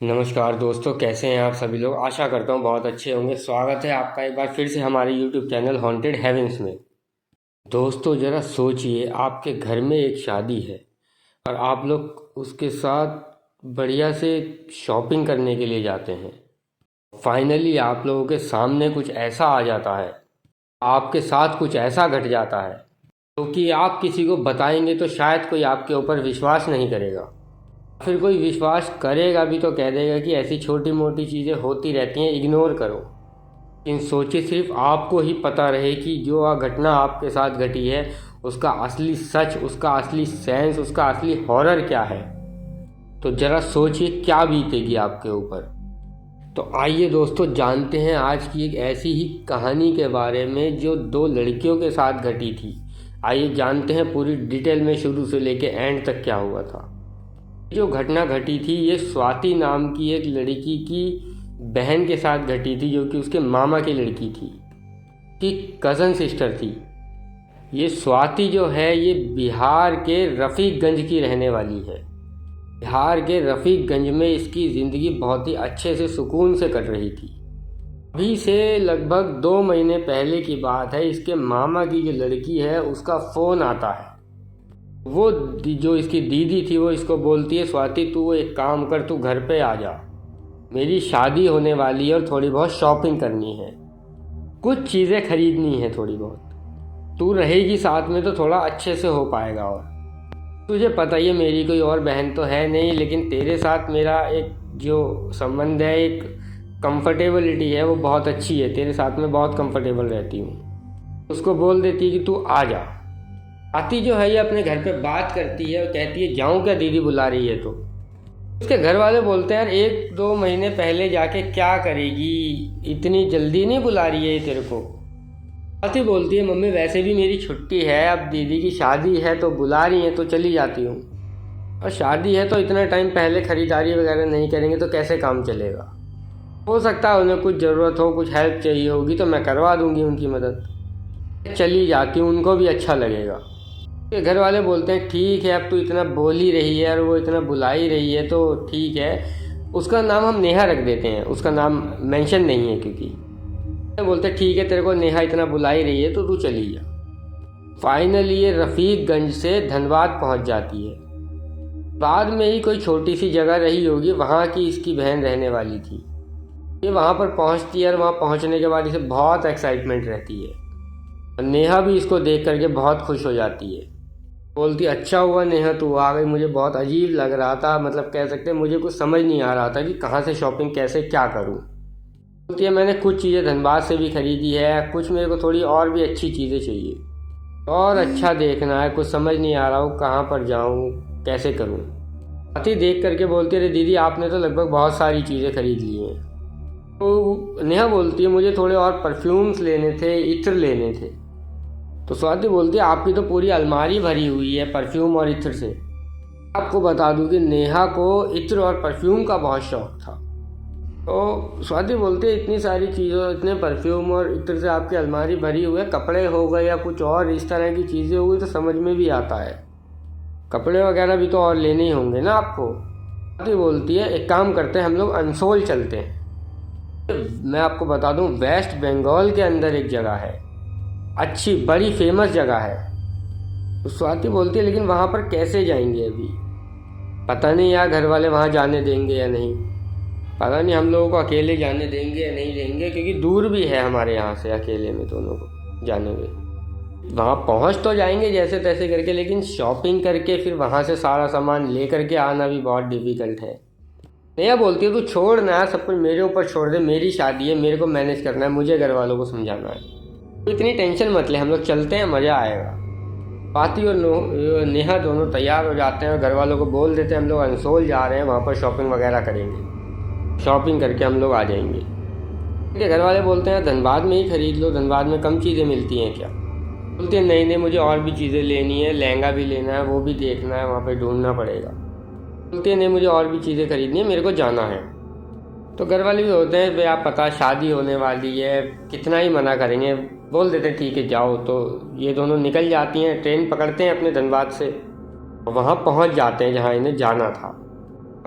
नमस्कार दोस्तों, कैसे हैं आप सभी लोग। आशा करता हूँ बहुत अच्छे होंगे। स्वागत है आपका एक बार फिर से हमारे YouTube चैनल हॉन्टेड हेवेंस में। दोस्तों ज़रा सोचिए, आपके घर में एक शादी है और आप लोग उसके साथ बढ़िया से शॉपिंग करने के लिए जाते हैं। फाइनली आप लोगों के सामने कुछ ऐसा आ जाता है, आपके साथ कुछ ऐसा घट जाता है क्योंकि आप किसी को बताएंगे तो शायद कोई आपके ऊपर विश्वास नहीं करेगा। फिर कोई विश्वास करेगा भी तो कह देगा कि ऐसी छोटी मोटी चीज़ें होती रहती हैं, इग्नोर करो। लेकिन सोचिए, सिर्फ आपको ही पता रहे कि जो घटना आपके साथ घटी है उसका असली सच, उसका असली सेंस, उसका असली हॉरर क्या है। तो ज़रा सोचिए क्या बीतेगी आपके ऊपर। तो आइए दोस्तों, जानते हैं आज की एक ऐसी ही कहानी के बारे में जो दो लड़कियों के साथ घटी थी। आइए जानते हैं पूरी डिटेल में, शुरू से लेके एंड तक क्या हुआ था। जो घटना घटी थी ये स्वाति नाम की एक लड़की की बहन के साथ घटी थी, जो कि उसके मामा की लड़की थी, कि कज़न सिस्टर थी। ये स्वाति जो है ये बिहार के रफ़ीगंज की रहने वाली है। बिहार के रफ़ीगंज में इसकी ज़िंदगी बहुत ही अच्छे से सुकून से कट रही थी। अभी से लगभग 2 महीने पहले की बात है। इसके मामा की जो लड़की है उसका फ़ोन आता है। वो जो इसकी दीदी थी वो इसको बोलती है, स्वाति तू एक काम कर, तू घर पे आ जा, मेरी शादी होने वाली है और थोड़ी बहुत शॉपिंग करनी है, कुछ चीज़ें खरीदनी है थोड़ी बहुत। तू रहेगी साथ में तो थोड़ा अच्छे से हो पाएगा। और तुझे पता ही है मेरी कोई और बहन तो है नहीं, लेकिन तेरे साथ मेरा एक जो संबंध है, एक कंफर्टेबिलिटी है वो बहुत अच्छी है, तेरे साथ में बहुत कंफर्टेबल रहती हूँ। उसको बोल देती है कि तू आ जा। आती जो है ये अपने घर पे बात करती है और कहती है जाऊँ क्या, दीदी बुला रही है। तो उसके घर वाले बोलते हैं यार 1-2 महीने पहले जाके क्या करेगी, इतनी जल्दी नहीं बुला रही है ये तेरे को। आती बोलती है मम्मी वैसे भी मेरी छुट्टी है, अब दीदी की शादी है तो बुला रही है तो चली जाती हूँ, और शादी है तो इतना टाइम पहले ख़रीदारी वगैरह नहीं करेंगे तो कैसे काम चलेगा। हो सकता है उन्हें कुछ ज़रूरत हो, कुछ हेल्प चाहिए होगी तो मैं करवा दूँगी उनकी मदद। चली जाती हूँ, उनको भी अच्छा लगेगा। के घर वाले बोलते हैं ठीक है, अब तू इतना बोल ही रही है और वो इतना बुला ही रही है तो ठीक है, उसका नाम हम नेहा रख देते हैं, उसका नाम मेंशन नहीं है क्योंकि। बोलते हैं ठीक है, तेरे को नेहा इतना बुला ही रही है तो तू चली जा। फाइनली ये रफ़ीगंज से धनबाद पहुंच जाती है। बाद में ही कोई छोटी सी जगह रही होगी, वहाँ की इसकी बहन रहने वाली थी। ये वहाँ पर पहुँचती है और वहाँ पहुँचने के बाद इसे बहुत एक्साइटमेंट रहती है। नेहा भी इसको देख करके बहुत खुश हो जाती है। बोलती अच्छा हुआ नेहा तू आ गई, मुझे बहुत अजीब लग रहा था, मतलब कह सकते हैं मुझे कुछ समझ नहीं आ रहा था कि कहाँ से शॉपिंग कैसे क्या करूँ। बोलती है मैंने कुछ चीज़ें धनबाद से भी ख़रीदी है, कुछ मेरे को थोड़ी और भी अच्छी चीज़ें चाहिए, और अच्छा देखना है, कुछ समझ नहीं आ रहा हूँ कहाँ पर जाऊँ कैसे करूँ। आती देख करके बोलती है अरे दीदी आपने तो लगभग बहुत सारी चीज़ें खरीद ली हैं। तो नेहा बोलती है मुझे थोड़े और परफ्यूम्स लेने थे, इत्र लेने थे। तो स्वाति बोलती है आपकी तो पूरी अलमारी भरी हुई है परफ्यूम और इत्र से। आपको बता दूं कि नेहा को इत्र और परफ्यूम का बहुत शौक था। तो स्वाति बोलती है इतनी सारी चीज़ों, इतने परफ्यूम और इत्र से आपकी अलमारी भरी हुई है, कपड़े हो गए या कुछ और इस तरह की चीज़ें हो गई तो समझ में भी आता है, कपड़े वगैरह भी तो और लेने ही होंगे ना आपको। स्वाति बोलती है एक काम करते हैं, हम लोग अंसोल चलते हैं। मैं आपको बता दूं वेस्ट बंगाल के अंदर एक जगह है, अच्छी बड़ी फेमस जगह है। तो स्वाति बोलती है लेकिन वहाँ पर कैसे जाएंगे, अभी पता नहीं यार घर वाले वहाँ जाने देंगे या नहीं, पता नहीं हम लोगों को अकेले जाने देंगे या नहीं देंगे, क्योंकि दूर भी है हमारे यहाँ से अकेले में दोनों को जाने में। वहाँ पहुँच तो जाएंगे जैसे तैसे करके, लेकिन शॉपिंग करके फिर वहाँ से सारा सामान ले करके आना भी बहुत डिफ़िकल्ट है। नेहा बोलती है तू छोड़ ना, सब कुछ मेरे ऊपर छोड़ दे, मेरी शादी है, मेरे को मैनेज करना है, मुझे घर वालों को समझाना है, तो इतनी टेंशन मत ले, हम लोग चलते हैं, मज़ा आएगा। स्वाति और नेहा दोनों तैयार हो जाते हैं और घर वालों को बोल देते हैं हम लोग अंसोल जा रहे हैं, वहाँ पर शॉपिंग वगैरह करेंगे, शॉपिंग करके हम लोग आ जाएंगे। उनके घर वाले बोलते हैं धनबाद में ही ख़रीद लो, धनबाद में कम चीज़ें मिलती हैं क्या। बोलते हैं नहीं नहीं मुझे और भी चीज़ें लेनी है, लहंगा भी लेना है, वो भी देखना है, वहाँ पर ढूंढना पड़ेगा। बोलते हैं नहीं मुझे और भी चीज़ें खरीदनी है, मेरे को जाना है। तो घर वाले भी होते हैं भाई आप पता शादी होने वाली है, कितना ही मना करेंगे, बोल देते हैं ठीक है जाओ। तो ये दोनों निकल जाती हैं, ट्रेन पकड़ते हैं अपने धनबाद से, वहाँ पहुँच जाते हैं जहाँ इन्हें जाना था।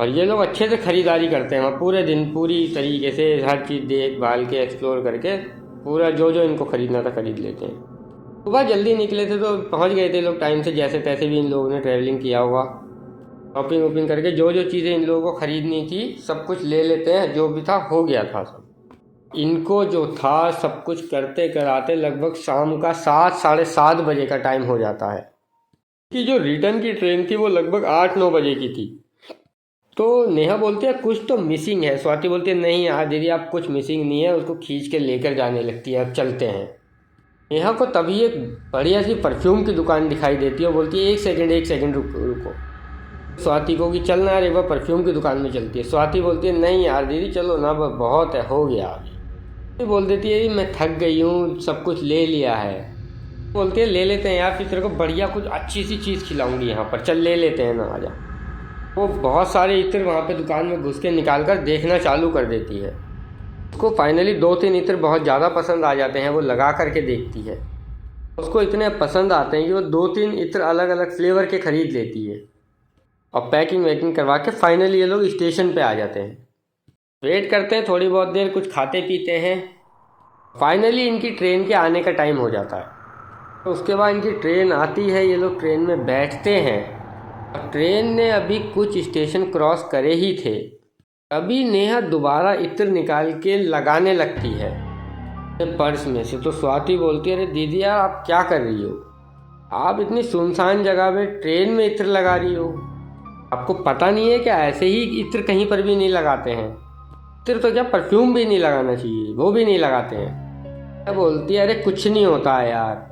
और ये लोग अच्छे से ख़रीदारी करते हैं वहाँ पूरे दिन, पूरी तरीके से हर चीज़ देख भाल के एक्सप्लोर करके पूरा जो जो इनको ख़रीदना था ख़रीद लेते हैं। सुबह जल्दी निकले थे तो पहुँच गए थे लोग टाइम से, जैसे तैसे भी इन लोगों ने ट्रैवलिंग किया हुआ। शॉपिंग वॉपिंग करके जो जो चीज़ें इन लोगों को ख़रीदनी थी सब कुछ ले लेते हैं, जो भी था हो गया था सब। इनको जो था सब कुछ करते कराते लगभग शाम का 7 साढ़े 7 बजे का टाइम हो जाता है कि जो रिटर्न की ट्रेन थी वो लगभग 8-9 बजे की थी। तो नेहा बोलती है कुछ तो मिसिंग है। स्वाति बोलती है नहीं यार दीदी आप कुछ मिसिंग नहीं है, उसको खींच के लेकर जाने लगती है, अब चलते हैं। नेहा को तभी एक बढ़िया सी परफ्यूम की दुकान दिखाई देती है और बोलती है एक सेकंड रुको। स्वाति को कि चलना यार एक बार परफ्यूम की दुकान में चलती है। स्वाति बोलती है नहीं यार दीदी चलो ना, बहुत है, हो गया अभी। बोल देती है मैं थक गई हूँ, सब कुछ ले लिया है। बोलती है ले लेते हैं यार, फिर तेरे को बढ़िया कुछ अच्छी सी चीज़ खिलाऊंगी यहाँ पर, चल ले लेते हैं ना, आजा। वो बहुत सारे इत्र वहाँ पे दुकान में घुस के निकाल कर देखना चालू कर देती है। उसको फाइनली 2-3 इत्र बहुत ज़्यादा पसंद आ जाते हैं, वो लगा करके देखती है। उसको इतने पसंद आते हैं कि वो 2-3 इत्र अलग अलग फ्लेवर के ख़रीद लेती है और पैकिंग वैकिंग करवा के फाइनली ये लोग स्टेशन पे आ जाते हैं। वेट करते हैं थोड़ी बहुत देर, कुछ खाते पीते हैं। फाइनली इनकी ट्रेन के आने का टाइम हो जाता है। तो उसके बाद इनकी ट्रेन आती है, ये लोग ट्रेन में बैठते हैं और ट्रेन ने अभी कुछ स्टेशन क्रॉस करे ही थे, अभी नेहा दोबारा इत्र निकाल के लगाने लगती है पर्स में से। तो स्वाति बोलती है अरे दीदी यार आप क्या कर रही हो, आप इतनी सुनसान जगह पे ट्रेन में इत्र लगा रही हो, आपको पता नहीं है क्या ऐसे ही इत्र कहीं पर भी नहीं लगाते हैं, इत्र तो क्या परफ्यूम भी नहीं लगाना चाहिए, वो भी नहीं लगाते हैं। बोलती है अरे कुछ नहीं होता है यार।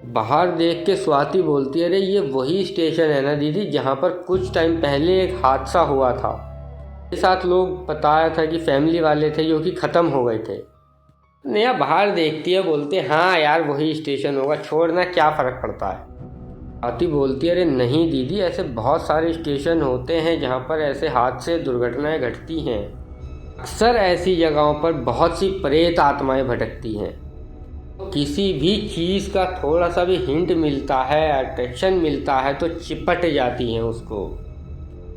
बाहर देख के स्वाति बोलती है अरे ये वही स्टेशन है ना दीदी जहाँ पर कुछ टाइम पहले एक हादसा हुआ था, मेरे साथ लोग बताया था कि फैमिली वाले थे जो कि ख़त्म हो गए थे। नेहा बाहर देखती है, बोलते हैं हाँ यार वही स्टेशन होगा, छोड़ना क्या फ़र्क पड़ता है। स्वाति बोलती है अरे नहीं दीदी ऐसे बहुत सारे स्टेशन होते हैं जहाँ पर ऐसे हादसे दुर्घटनाएं घटती हैं, अक्सर ऐसी जगहों पर बहुत सी प्रेत आत्माएं भटकती हैं, किसी भी चीज़ का थोड़ा सा भी हिंट मिलता है, अट्रैक्शन मिलता है तो चिपट जाती हैं उसको।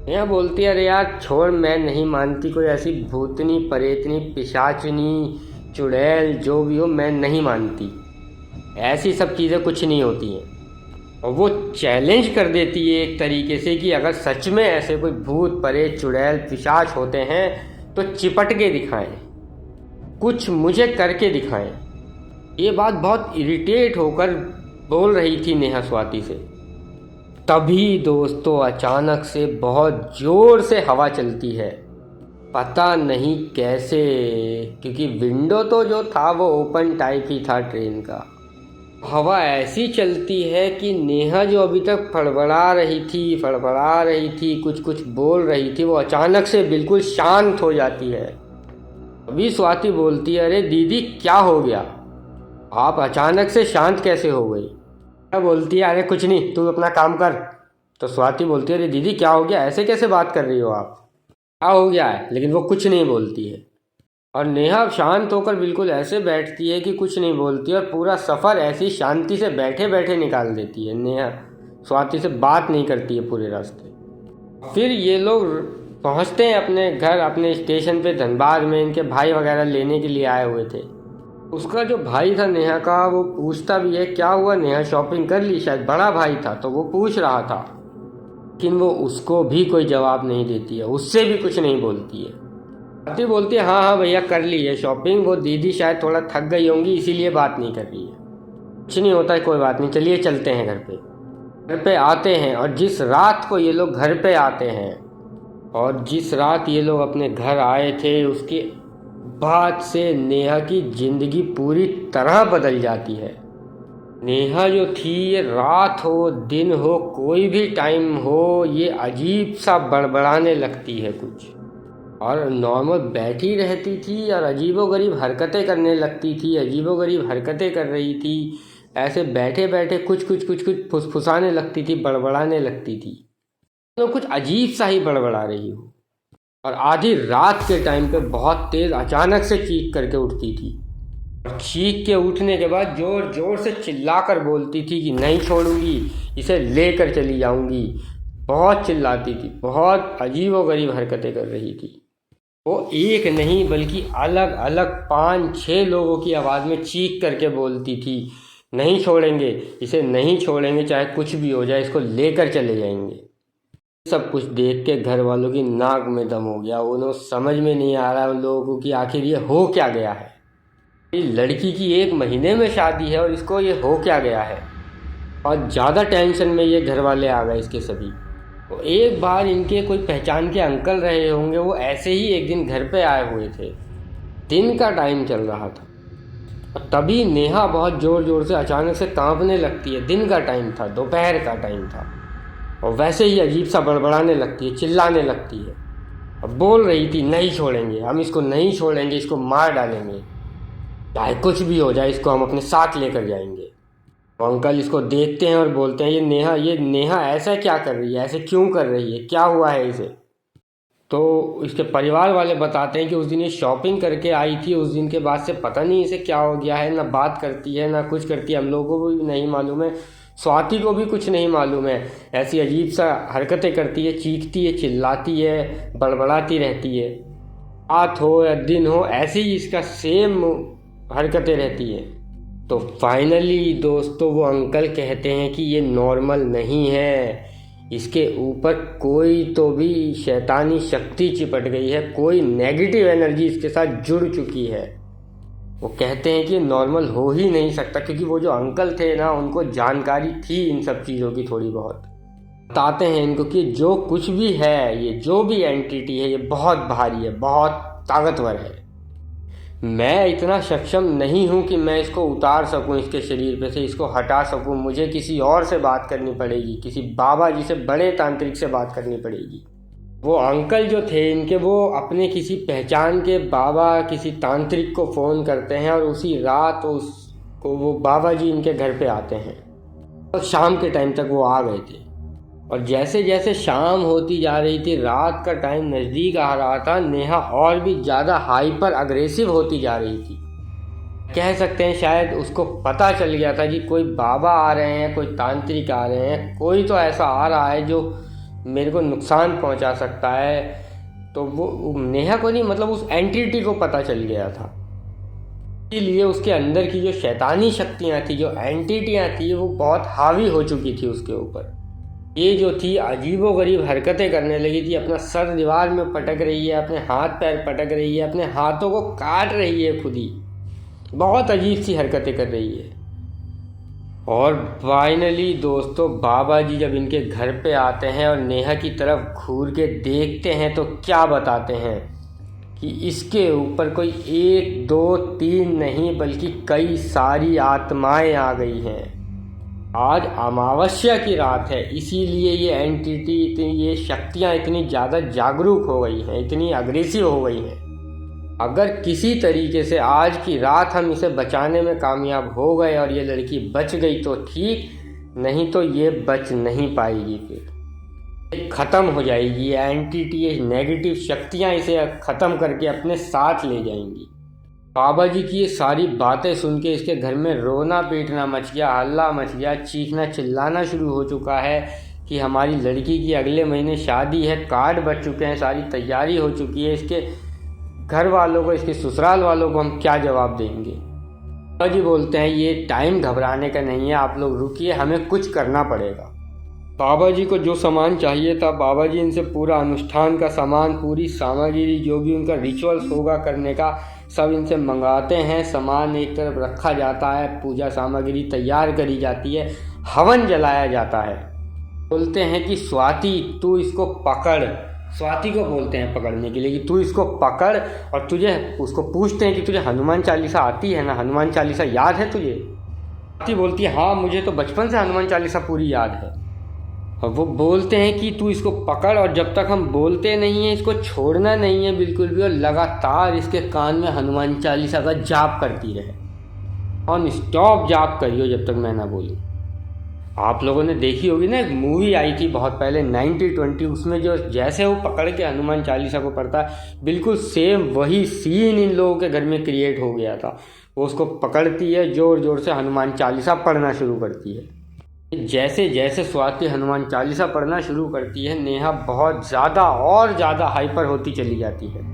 नेहा बोलती है अरे यार छोड़, मैं नहीं मानती कोई ऐसी भूतनी परेतनी पिशाचनी चुड़ैल जो भी हो, मैं नहीं मानती, ऐसी सब चीज़ें कुछ नहीं होती हैं। और वो चैलेंज कर देती है एक तरीके से कि अगर सच में ऐसे कोई भूत प्रेत चुड़ैल पिशाच होते हैं तो चिपट के दिखाएं, कुछ मुझे करके दिखाएं। ये बात बहुत इरिटेट होकर बोल रही थी नेहा स्वाति से। तभी दोस्तों अचानक से बहुत ज़ोर से हवा चलती है, पता नहीं कैसे, क्योंकि विंडो तो जो था वो ओपन टाइप ही था ट्रेन का। हवा ऐसी चलती है कि नेहा जो अभी तक फड़फड़ा रही थी कुछ बोल रही थी, वो अचानक से बिल्कुल शांत हो जाती है। अभी स्वाति बोलती है अरे दीदी क्या हो गया, आप अचानक से शांत कैसे हो गई। क्या बोलती है अरे कुछ नहीं, तू अपना काम कर। तो स्वाति बोलती है अरे दीदी क्या हो गया, ऐसे कैसे बात कर रही हो आप, क्या हो गया है। लेकिन वो कुछ नहीं बोलती है और नेहा शांत होकर बिल्कुल ऐसे बैठती है कि कुछ नहीं बोलती, और पूरा सफ़र ऐसी शांति से बैठे बैठे निकाल देती है। नेहा स्वाति से बात नहीं करती है पूरे रास्ते। फिर ये लोग पहुंचते हैं अपने घर, अपने स्टेशन पे धनबाद में। इनके भाई वगैरह लेने के लिए आए हुए थे। उसका जो भाई था नेहा का, वो पूछता भी है क्या हुआ नेहा, शॉपिंग कर ली, शायद बड़ा भाई था तो वो पूछ रहा था, लेकिन वो उसको भी कोई जवाब नहीं देती है, उससे भी कुछ नहीं बोलती है। स्वाति बोलती है हाँ भैया कर ली है शॉपिंग, वो दीदी शायद थोड़ा थक गई होंगी इसीलिए बात नहीं कर रही है, कुछ नहीं होता है, कोई बात नहीं, चलिए चलते हैं घर पे। घर पे आते हैं और जिस रात को ये लोग घर पे आते हैं और जिस रात ये लोग अपने घर आए थे उसके बाद से नेहा की ज़िंदगी पूरी तरह बदल जाती है। नेहा जो थी, ये रात हो दिन हो कोई भी टाइम हो, ये अजीब सा बड़बड़ाने लगती है कुछ, और नॉर्मल बैठी रहती थी और अजीबोगरीब हरकतें करने लगती थी, अजीबोगरीब हरकतें कर रही थी, ऐसे बैठे बैठे कुछ फुसफुसाने लगती थी, बड़बड़ाने लगती थी, तो कुछ अजीब सा ही बड़बड़ा रही हो। और आधी रात के टाइम पे बहुत तेज़ अचानक से चीख करके उठती थी, और चीख के उठने के बाद ज़ोर ज़ोर से चिल्लाकर बोलती थी कि नहीं छोड़ूंगी, इसे लेकर चली जाऊंगी, बहुत चिल्लाती थी, बहुत अजीबोगरीब हरकतें कर रही थी। वो एक नहीं बल्कि अलग अलग 5-6 लोगों की आवाज़ में चीख करके बोलती थी, नहीं छोड़ेंगे इसे, नहीं छोड़ेंगे, चाहे कुछ भी हो जाए, इसको लेकर चले जाएंगे। सब कुछ देख के घर वालों की नाक में दम हो गया। उन्हें समझ में नहीं आ रहा उन लोगों को कि आखिर ये हो क्या गया है। लड़की की 1 महीने में शादी है और इसको ये हो क्या गया है। और ज़्यादा टेंशन में ये घर वाले आ गए इसके सभी। तो एक बार इनके कोई पहचान के अंकल रहे होंगे, वो ऐसे ही एक दिन घर पे आए हुए थे। दिन का टाइम चल रहा था और तभी नेहा बहुत ज़ोर ज़ोर से अचानक से कांपने लगती है। दिन का टाइम था, दोपहर का टाइम था, और वैसे ही अजीब सा बड़बड़ाने लगती है, चिल्लाने लगती है और बोल रही थी, नहीं छोड़ेंगे हम इसको, नहीं छोड़ेंगे, इसको मार डालेंगे, चाहे कुछ भी हो जाए, इसको हम अपने साथ लेकर जाएंगे। तो अंकल इसको देखते हैं और बोलते हैं, ये नेहा ऐसा क्या कर रही है, ऐसे क्यों कर रही है, क्या हुआ है इसे। तो इसके परिवार वाले बताते हैं कि उस दिन ये शॉपिंग करके आई थी, उस दिन के बाद से पता नहीं इसे क्या हो गया है, ना बात करती है ना कुछ करती है, हम लोगों को भी नहीं मालूम है, स्वाति को भी कुछ नहीं मालूम है। ऐसी अजीब सा हरकतें करती है, चीखती है, चिल्लाती है, बड़बड़ाती रहती है। रात हो या दिन हो, ऐसे ही इसका सेम हरकतें रहती है। तो फाइनली दोस्तों वो अंकल कहते हैं कि ये नॉर्मल नहीं है, इसके ऊपर कोई तो भी शैतानी शक्ति चिपट गई है, कोई नेगेटिव एनर्जी इसके साथ जुड़ चुकी है। वो कहते हैं कि नॉर्मल हो ही नहीं सकता, क्योंकि वो जो अंकल थे ना, उनको जानकारी थी इन सब चीज़ों की थोड़ी बहुत। बताते हैं इनको कि जो कुछ भी है, ये जो भी एंटिटी है, ये बहुत भारी है, बहुत ताकतवर है। मैं इतना सक्षम नहीं हूँ कि मैं इसको उतार सकूँ इसके शरीर पे से, इसको हटा सकूँ। मुझे किसी और से बात करनी पड़ेगी, किसी बाबा जी से, बड़े तांत्रिक से बात करनी पड़ेगी। वो अंकल जो थे इनके, वो अपने किसी पहचान के बाबा, किसी तांत्रिक को फ़ोन करते हैं और उसी रात उसको वो बाबा जी इनके घर पे आते हैं। और शाम के टाइम तक वो आ गए थे, और जैसे जैसे शाम होती जा रही थी, रात का टाइम नज़दीक आ रहा था, नेहा और भी ज़्यादा हाइपर अग्रेसिव होती जा रही थी। कह सकते हैं शायद उसको पता चल गया था कि कोई बाबा आ रहे हैं, कोई तांत्रिक आ रहे हैं, कोई तो ऐसा आ रहा है जो मेरे को नुकसान पहुंचा सकता है। तो वो नेहा को नहीं, मतलब उस एंटिटी को पता चल गया था। इसीलिए उसके अंदर की जो शैतानी शक्तियाँ थी, जो एंटिटियाँ थी, वो बहुत हावी हो चुकी थी उसके ऊपर। ये जो थी अजीबोगरीब हरकतें करने लगी थी, अपना सर दीवार में पटक रही है, अपने हाथ पैर पटक रही है, अपने हाथों को काट रही है खुद ही, बहुत अजीब सी हरकतें कर रही है। और फाइनली दोस्तों बाबा जी जब इनके घर पे आते हैं और नेहा की तरफ घूर के देखते हैं, तो क्या बताते हैं कि इसके ऊपर कोई 1 2 3 नहीं बल्कि कई सारी आत्माएं आ गई हैं। आज अमावस्या की रात है, इसीलिए ये एंटिटी, ये शक्तियाँ इतनी ज़्यादा जागरूक हो गई हैं, इतनी अग्रेसिव हो गई हैं। अगर किसी तरीके से आज की रात हम इसे बचाने में कामयाब हो गए और ये लड़की बच गई तो ठीक, नहीं तो ये बच नहीं पाएगी, फिर ख़त्म हो जाएगी। ये एंटिटी, ये नेगेटिव शक्तियाँ इसे ख़त्म करके अपने साथ ले जाएंगी। बाबा जी की ये सारी बातें सुन के इसके घर में रोना पीटना मच गया, हल्ला मच गया, चीखना चिल्लाना शुरू हो चुका है कि हमारी लड़की की अगले महीने शादी है, कार्ड बच चुके हैं, सारी तैयारी हो चुकी है, इसके घर वालों को, इसके ससुराल वालों को हम क्या जवाब देंगे। बाबा जी बोलते हैं ये टाइम घबराने का नहीं है, आप लोग रुकिए, हमें कुछ करना पड़ेगा। बाबा जी को जो सामान चाहिए था, बाबा जी इनसे पूरा अनुष्ठान का सामान, पूरी सामग्री, जो भी उनका रिचुअल्स होगा करने का, सब इनसे मंगाते हैं। सामान एक तरफ रखा जाता है, पूजा सामग्री तैयार करी जाती है, हवन जलाया जाता है। बोलते हैं कि स्वाति तू इसको पकड़, स्वाति को बोलते हैं पकड़ने के लिए कि तू इसको पकड़, और तुझे, उसको पूछते हैं कि तुझे हनुमान चालीसा आती है ना, हनुमान चालीसा याद है तुझे। स्वाति बोलती है हाँ मुझे तो बचपन से हनुमान चालीसा पूरी याद है। और वो बोलते हैं कि तू इसको पकड़, और जब तक हम बोलते नहीं हैं इसको छोड़ना नहीं है बिल्कुल भी, और लगातार इसके कान में हनुमान चालीसा का जाप करती रहे, ऑन स्टॉप जाप करियो जब तक मैं ना बोलूँ। आप लोगों ने देखी होगी ना, एक मूवी आई थी बहुत पहले 1920, उसमें जो जैसे वो पकड़ के हनुमान चालीसा को पढ़ता है, बिल्कुल सेम वही सीन इन लोगों के घर में क्रिएट हो गया था। वो उसको पकड़ती है, ज़ोर ज़ोर से हनुमान चालीसा पढ़ना शुरू करती है। जैसे जैसे स्वाति हनुमान चालीसा पढ़ना शुरू करती है, नेहा बहुत ज़्यादा और ज़्यादा हाइपर होती चली जाती है।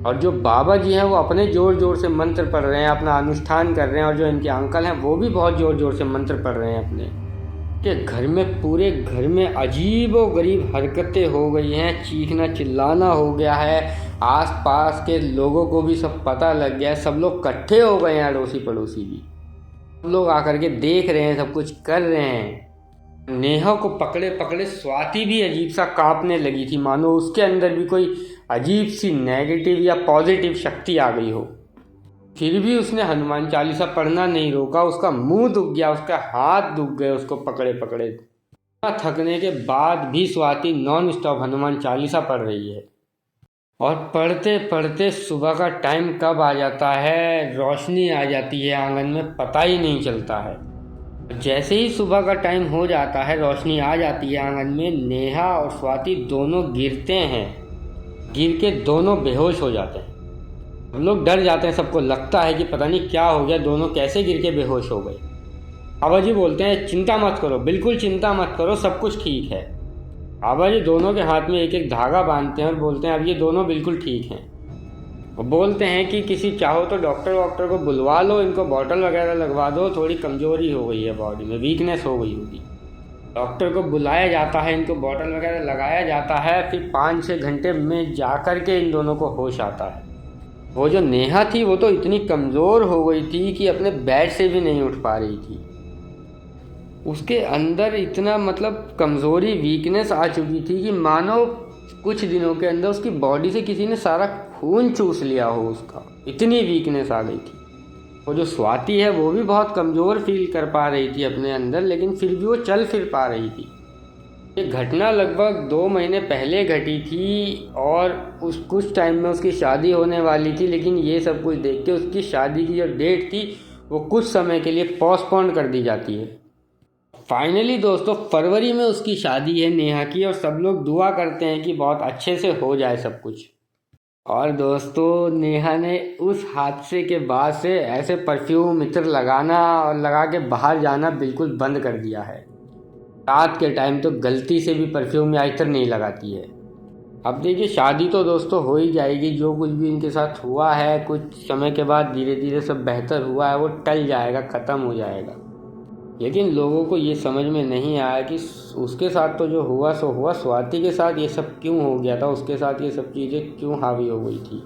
और जो बाबा जी हैं वो अपने ज़ोर ज़ोर से मंत्र पढ़ रहे हैं, अपना अनुष्ठान कर रहे हैं, और जो इनके अंकल हैं वो भी बहुत ज़ोर ज़ोर से मंत्र पढ़ रहे हैं अपने। कि घर में, पूरे घर में अजीब व गरीब हरकतें हो गई हैं, चीखना चिल्लाना हो गया है, आसपास के लोगों को भी सब पता लग गया है, सब लोग इकट्ठे हो गए हैं, अड़ोसी पड़ोसी भी सब लोग आकर के देख रहे हैं, सब कुछ कर रहे हैं। नेहा को पकड़े पकड़े स्वाति भी अजीब सा कांपने लगी थी, मानो उसके अंदर भी कोई अजीब सी नेगेटिव या पॉजिटिव शक्ति आ गई हो। फिर भी उसने हनुमान चालीसा पढ़ना नहीं रोका। उसका मुंह दुख गया, उसका हाथ दुख गए उसको पकड़े पकड़े। थकने के बाद भी स्वाति नॉन स्टॉप हनुमान चालीसा पढ़ रही है। और पढ़ते पढ़ते सुबह का टाइम कब आ जाता है, रोशनी आ जाती है आंगन में, पता ही नहीं चलता है। जैसे ही सुबह का टाइम हो जाता है, रोशनी आ जाती है आंगन में, नेहा और स्वाति दोनों गिरते हैं। गिर के दोनों बेहोश हो जाते हैं। हम लोग डर जाते हैं, सबको लगता है कि पता नहीं क्या हो गया, दोनों कैसे गिर के बेहोश हो गए। बाबा जी बोलते हैं चिंता मत करो, बिल्कुल चिंता मत करो, सब कुछ ठीक है। बाबा जी दोनों के हाथ में एक एक धागा बांधते हैं और बोलते हैं अब ये दोनों बिल्कुल ठीक हैं। और बोलते हैं कि किसी चाहो तो डॉक्टर को बुलवा लो, इनको बॉटल वगैरह लगवा दो, थोड़ी कमजोरी हो गई है बॉडी में, वीकनेस हो गई होगी। डॉक्टर को बुलाया जाता है, इनको बॉटल वगैरह लगाया जाता है। फिर 5-6 घंटे में जा कर के इन दोनों को होश आता है। वो जो नेहा थी वो तो इतनी कमज़ोर हो गई थी कि अपने बेड से भी नहीं उठ पा रही थी। उसके अंदर इतना मतलब कमज़ोरी, वीकनेस आ चुकी थी कि मानो कुछ दिनों के अंदर उसकी बॉडी से किसी ने सारा खून चूस लिया हो उसका, इतनी वीकनेस आ गई थी। वो जो स्वाति है वो भी बहुत कमज़ोर फील कर पा रही थी अपने अंदर, लेकिन फिर भी वो चल फिर पा रही थी। ये घटना लगभग 2 महीने पहले घटी थी और उस कुछ टाइम में उसकी शादी होने वाली थी, लेकिन ये सब कुछ देख के उसकी शादी की जो डेट थी वो कुछ समय के लिए पोस्टपोन कर दी जाती है। फाइनली दोस्तों फरवरी में उसकी शादी है नेहा की, और सब लोग दुआ करते हैं कि बहुत अच्छे से हो जाए सब कुछ। और दोस्तों नेहा ने उस हादसे के बाद से ऐसे परफ्यूम इत्र लगाना और लगा के बाहर जाना बिल्कुल बंद कर दिया है। रात के टाइम तो गलती से भी परफ्यूम या इत्र नहीं लगाती है। अब देखिए शादी तो दोस्तों हो ही जाएगी, जो कुछ भी इनके साथ हुआ है कुछ समय के बाद धीरे धीरे सब बेहतर हुआ है वो टल जाएगा, ख़त्म हो जाएगा। लेकिन लोगों को ये समझ में नहीं आया कि उसके साथ तो जो हुआ सो हुआ, स्वाति के साथ ये सब क्यों हो गया था, उसके साथ ये सब चीज़ें क्यों हावी हो गई थी।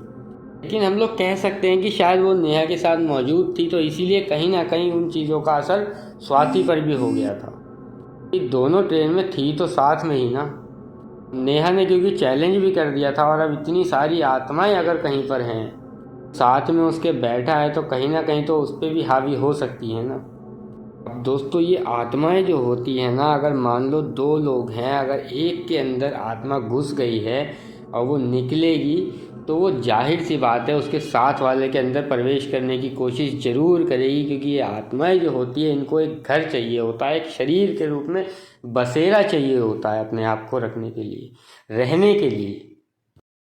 लेकिन हम लोग कह सकते हैं कि शायद वो नेहा के साथ मौजूद थी, तो इसीलिए कहीं ना कहीं उन चीज़ों का असर स्वाति पर भी हो गया था। कि दोनों ट्रेन में थी तो साथ में ही ना। नेहा ने क्योंकि चैलेंज भी कर दिया था, और अब इतनी सारी आत्माएं अगर कहीं पर हैं साथ में उसके बैठा है, तो कहीं ना कहीं तो उस पर भी हावी हो सकती है ना। अब दोस्तों ये आत्माएं जो होती हैं ना, अगर मान लो 2 लोग हैं, अगर एक के अंदर आत्मा घुस गई है और वो निकलेगी, तो वो जाहिर सी बात है उसके साथ वाले के अंदर प्रवेश करने की कोशिश ज़रूर करेगी, क्योंकि ये आत्माएं जो होती है इनको एक घर चाहिए होता है, एक शरीर के रूप में बसेरा चाहिए होता है अपने आप को रखने के लिए, रहने के लिए।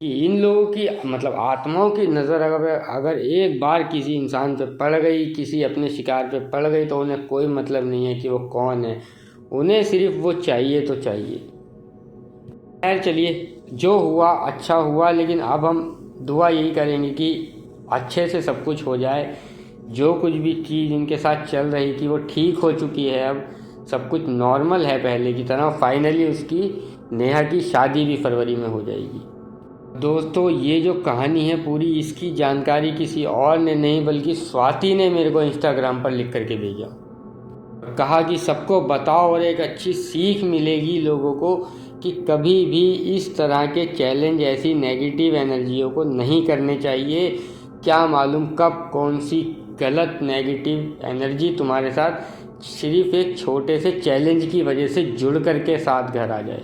कि इन लोगों की मतलब आत्माओं की नज़र अगर एक बार किसी इंसान पे पड़ गई, किसी अपने शिकार पे पड़ गई, तो उन्हें कोई मतलब नहीं है कि वो कौन है, उन्हें सिर्फ वो चाहिए तो चाहिए। खैर चलिए, जो हुआ अच्छा हुआ, लेकिन अब हम दुआ यही करेंगे कि अच्छे से सब कुछ हो जाए। जो कुछ भी चीज़ इनके साथ चल रही थी वो ठीक हो चुकी है, अब सब कुछ नॉर्मल है पहले की तरह। फाइनली उसकी नेहा की शादी भी फरवरी में हो जाएगी। दोस्तों ये जो कहानी है पूरी, इसकी जानकारी किसी और ने नहीं बल्कि स्वाति ने मेरे को इंस्टाग्राम पर लिख करके भेजा। कहा कि सबको बताओ और एक अच्छी सीख मिलेगी लोगों को कि कभी भी इस तरह के चैलेंज, ऐसी नेगेटिव एनर्जियों को नहीं करने चाहिए। क्या मालूम कब कौन सी गलत नेगेटिव एनर्जी तुम्हारे साथ सिर्फ एक छोटे से चैलेंज की वजह से जुड़ करके साथ घर आ जाए।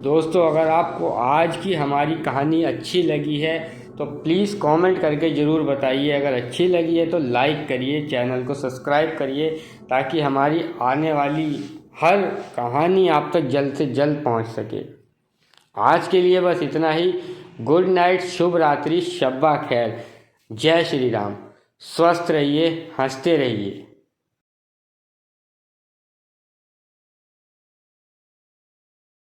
दोस्तों अगर आपको आज की हमारी कहानी अच्छी लगी है तो प्लीज़ कमेंट करके ज़रूर बताइए। अगर अच्छी लगी है तो लाइक करिए, चैनल को सब्सक्राइब करिए, ताकि हमारी आने वाली हर कहानी आप तक जल्द से जल्द पहुंच सके। आज के लिए बस इतना ही। गुड नाइट, शुभ रात्रि, शब्बा खैर, जय श्री राम। स्वस्थ रहिए, हंसते रहिए।